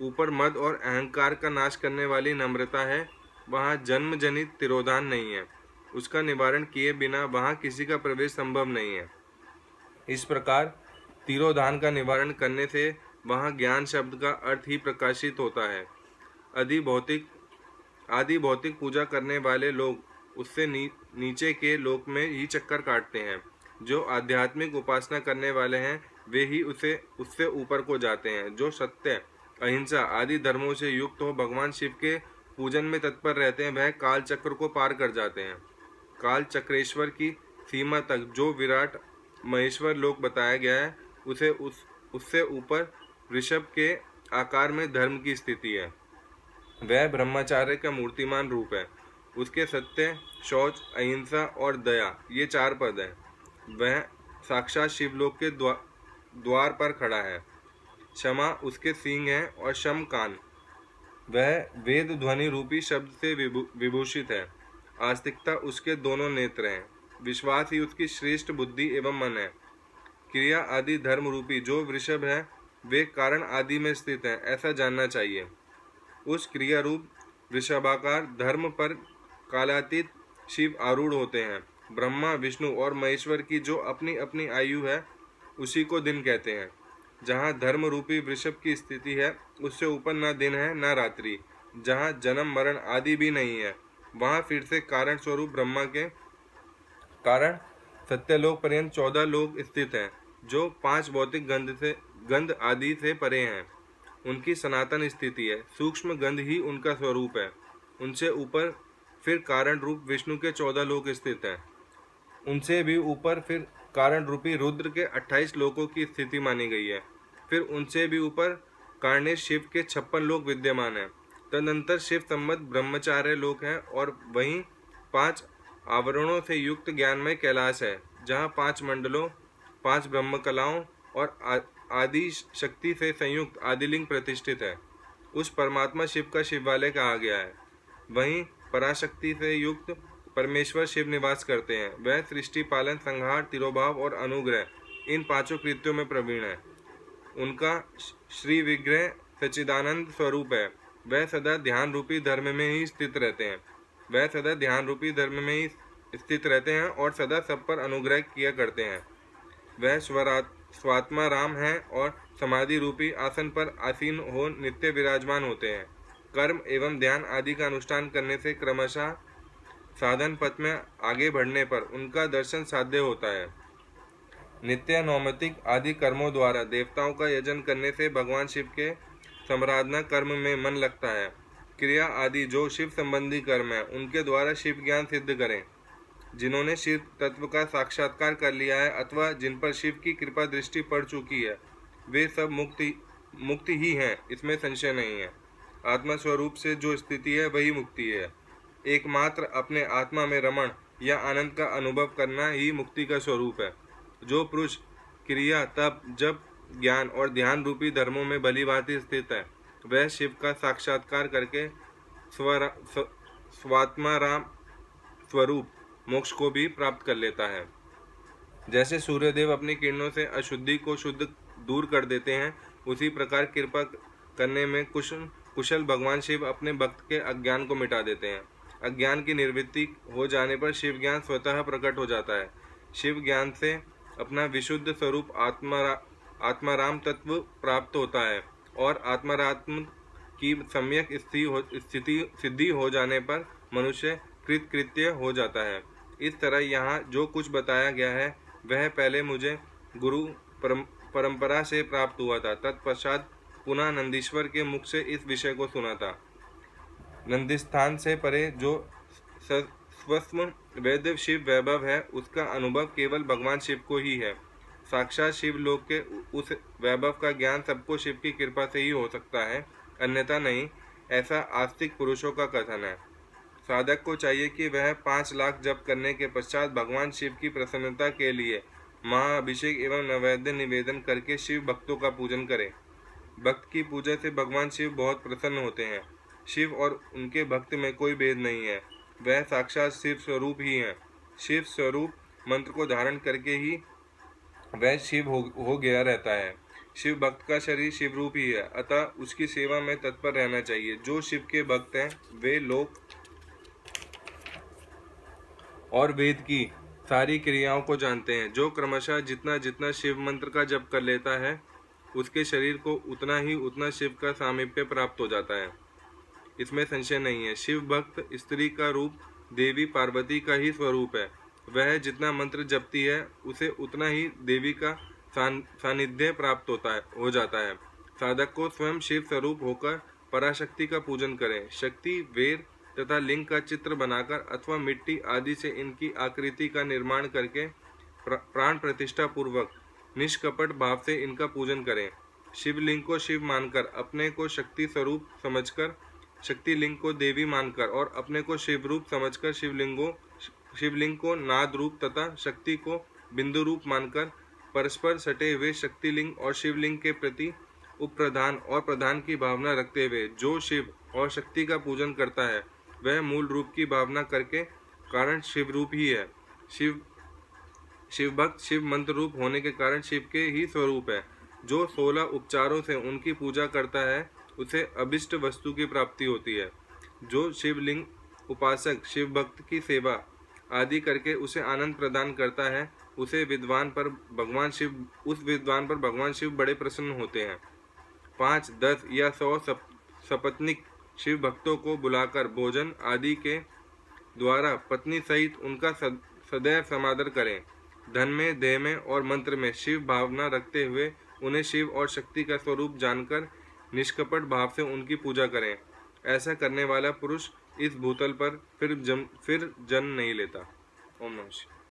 ऊपर मद और अहंकार का नाश करने वाली नम्रता है, वहाँ जन्म जनित तिरोधान नहीं है। उसका निवारण किए बिना वहाँ किसी का प्रवेश संभव नहीं है। इस प्रकार तिरोधान का निवारण करने से वहाँ ज्ञान शब्द का अर्थ ही प्रकाशित होता है। आदि भौतिक पूजा करने वाले लोग उससे नीचे के लोक में ही चक्कर काटते हैं। जो आध्यात्मिक उपासना करने वाले हैं वे ही उससे ऊपर को जाते हैं। जो सत्य, अहिंसा आदि धर्मों से युक्त हो भगवान शिव के पूजन में तत्पर रहते हैं, वह काल चक्र को पार कर जाते हैं। काल चक्रेश्वर की सीमा तक जो विराट महेश्वर लोक बताया गया है, उससे ऊपर ऋषभ के आकार में धर्म की स्थिति है। वह ब्रह्मचार्य का मूर्तिमान रूप है। उसके सत्य, शौच, अहिंसा और दया ये 4 पद हैं। वह साक्षात शिवलोक के द्वार पर खड़ा है। क्षमा उसके सींग हैं और शम कान। वह वेद ध्वनि रूपी शब्द से विभूषित है। आस्तिकता उसके दोनों नेत्र हैं। विश्वास ही उसकी श्रेष्ठ बुद्धि एवं मन है। क्रिया आदि धर्म रूपी जो वृषभ है वे कारण आदि में स्थित है, ऐसा जानना चाहिए। उस क्रिया रूप वृषभाकार धर्म पर कालातीत शिव आरूढ़ होते हैं। ब्रह्मा, विष्णु और महेश्वर की जो अपनी अपनी आयु है उसी को दिन कहते हैं। जहाँ धर्म रूपी वृषभ की स्थिति है उससे ऊपर न दिन है न रात्रि। जहाँ जन्म मरण आदि भी नहीं है वहाँ फिर से कारण स्वरूप ब्रह्मा के कारण सत्यलोक पर्यंत 14 लोक स्थित हैं, जो 5 भौतिक गंध आदि से परे हैं। उनकी सनातन स्थिति है। सूक्ष्म गंध ही उनका स्वरूप है। उनसे ऊपर फिर कारण रूप विष्णु के 14 लोक स्थित हैं। उनसे भी ऊपर फिर कारण रूपी रुद्र के 28 लोकों की स्थिति मानी गई है। फिर उनसे भी ऊपर कार्णेश शिव के 56 लोक विद्यमान हैं। तदनंतर शिव संबद्ध ब्रह्मचार्य लोक है और वहीं 5 आवरणों से युक्त ज्ञानमय कैलाश है, जहाँ 5 मंडलों, 5 ब्रह्म कलाओं और आदि शक्ति से संयुक्त आदिलिंग प्रतिष्ठित है। उस परमात्मा शिव का शिवालय कहा गया है। वहीं पराशक्ति से युक्त परमेश्वर शिव निवास करते हैं। वह सृष्टि, पालन, संहार, तिरोभाव और अनुग्रह इन 5 कृत्यों में प्रवीण है। उनका श्री विग्रह सच्चिदानंद स्वरूप है। वह सदा ध्यान रूपी धर्म में ही स्थित रहते हैं। और सदा सब पर अनुग्रह किया करते हैं। वह स्वात्मा राम है और समाधि रूपी आसन पर आसीन हो नित्य विराजमान होते हैं। कर्म एवं ध्यान आदि का अनुष्ठान करने से क्रमशः साधन पथ में आगे बढ़ने पर उनका दर्शन साध्य होता है। नित्य, नौमित्तिक आदि कर्मों द्वारा देवताओं का यजन करने से भगवान शिव के समराधना कर्म में मन लगता है। क्रिया आदि जो शिव संबंधी कर्म है उनके द्वारा शिव ज्ञान सिद्ध करें। जिन्होंने शिव तत्व का साक्षात्कार कर लिया है अथवा जिन पर शिव की कृपा दृष्टि पड़ चुकी है वे सब मुक्ति ही हैं, इसमें संशय नहीं है। आत्मा स्वरूप से जो स्थिति है वही मुक्ति है। एकमात्र अपने आत्मा में रमण या आनंद का अनुभव करना ही मुक्ति का स्वरूप है। जो पुरुष क्रिया, तप, जप, ज्ञान और ध्यान रूपी धर्मों में भली भांति स्थित है वह शिव का साक्षात्कार करके स्वात्माराम स्वरूप मोक्ष को भी प्राप्त कर लेता है। जैसे सूर्यदेव अपनी किरणों से अशुद्धि को शुद्ध दूर कर देते हैं, उसी प्रकार कृपा करने में कुशल भगवान शिव अपने भक्त के अज्ञान को मिटा देते हैं। अज्ञान की निवृत्ति हो जाने पर शिव ज्ञान स्वतः प्रकट हो जाता है। शिव ज्ञान से अपना विशुद्ध स्वरूप आत्माराम तत्व प्राप्त होता है और आत्मारात्म की सम्यक सिद्धि हो जाने पर मनुष्य कृत्य हो जाता है। इस तरह यहाँ जो कुछ बताया गया है वह पहले मुझे गुरु परंपरा से प्राप्त हुआ था। तत्पश्चात पुनः नंदीश्वर के मुख से इस विषय को सुना था। नंदीस्थान से परे जो स्वस्म वैद्य शिव वैभव है उसका अनुभव केवल भगवान शिव को ही है। साक्षात शिव लोक के उस वैभव का ज्ञान सबको शिव की कृपा से ही हो सकता है, अन्यथा नहीं, ऐसा आस्तिक पुरुषों का कथन है। साधक को चाहिए कि वह 5 लाख जप करने के पश्चात भगवान शिव की प्रसन्नता के लिए महाअभिषेक एवं नैवेद्य निवेदन करके शिव भक्तों का पूजन करे। भक्त की पूजा से भगवान शिव बहुत प्रसन्न होते हैं। शिव और उनके भक्त में कोई भेद नहीं है, वह साक्षात शिव स्वरूप ही है। शिव स्वरूप मंत्र को धारण करके ही वह शिव हो गया रहता है। शिव भक्त का शरीर शिव रूप ही है, अतः उसकी सेवा में तत्पर रहना चाहिए। जो शिव के भक्त हैं वे लोक और वेद की सारी क्रियाओं को जानते हैं। जो क्रमशः जितना जितना शिव मंत्र का जप कर लेता है उसके शरीर को उतना ही उतना शिव का सामीप्य प्राप्त हो जाता है। इसमें संशय नहीं है। शिव भक्त स्त्री का रूप देवी पार्वती का ही स्वरूप है। वह जितना मंत्र जपती है उसे उतना ही देवी का सानिध्य प्राप्त हो जाता है। साधक को स्वयं शिव स्वरूप होकर पराशक्ति का पूजन करें। शक्ति, वेद तथा लिंग का चित्र बनाकर अथवा मिट्टी आदि से इनकी आकृति का निर्माण करके प्राण प्रतिष्ठा पूर्वक निष्कपट भाव से इनका पूजन करें। शिवलिंग को शिव मानकर, अपने को शक्ति स्वरूप समझकर, शक्ति लिंग को देवी मानकर और अपने को शिव रूप समझकर शिवलिंग को नाद रूप तथा शक्ति को बिंदु रूप मानकर परस्पर सटे हुए शक्तिलिंग और शिवलिंग के प्रति उपप्रधान और प्रधान की भावना रखते हुए जो शिव और शक्ति का पूजन करता है वह मूल रूप की भावना करके कारण शिव रूप ही है। शिव भक्त शिव मंत्र रूप होने के कारण शिव के ही स्वरूप है। जो 16 उपचारों से उनकी पूजा करता है उसे अभिष्ट वस्तु की प्राप्ति होती है। जो शिवलिंग उपासक शिव भक्त की सेवा आदि करके उसे आनंद प्रदान करता है उस विद्वान पर भगवान शिव बड़े प्रसन्न होते हैं। 5, 10 या 100 सपत्नीक शिव भक्तों को बुलाकर भोजन आदि के द्वारा पत्नी सहित उनका सदैव समादर करें। धन में, देह में और मंत्र में शिव भावना रखते हुए उन्हें शिव और शक्ति का स्वरूप जानकर निष्कपट भाव से उनकी पूजा करें। ऐसा करने वाला पुरुष इस भूतल पर फिर जन्म नहीं लेता। ओम नमः शिवाय।